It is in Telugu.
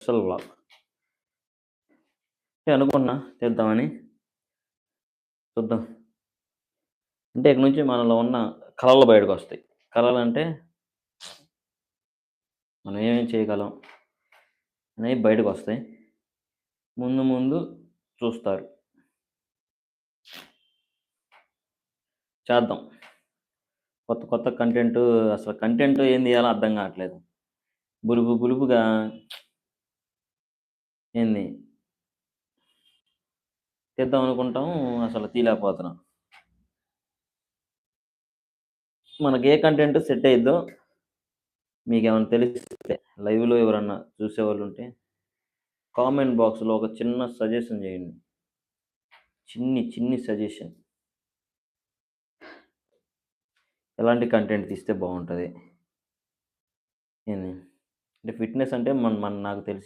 Special vlog. అంటే అనుకున్నా చేద్దామని. చూద్దాం. అంటే ఇక నుంచి మనలో ఉన్న కళలు బయటకొస్తాయి. కళలంటే మనం ఏమేం చేయగలం అనేవి బయటకొస్తాయి. ముందు ముందు చూస్తారు. చేద్దాం. కొత్త కొత్త కంటెంటు అసలు కంటెంట్ ఏం తీయాలో అర్థం కావట్లేదు. బులుపు బులుపుగా ఏంది తీద్దాం అనుకుంటాం, అసలు తీయలేకపోతున్నాం. మనకి ఏ కంటెంట్ సెట్ అయ్యిద్దో మీకేమైనా తెలిస్తే లైవ్‌లో ఎవరన్నా చూసేవాళ్ళుంటే కామెంట్ బాక్స్‌లో ఒక చిన్న సజెషన్ చేయండి. చిన్ని సజెషన్. ఎలాంటి కంటెంట్ తీస్తే బావుంటది? ఏంది? అంటే ఫిట్‌నెస్ అంటే మన మన నాకు తెలిసి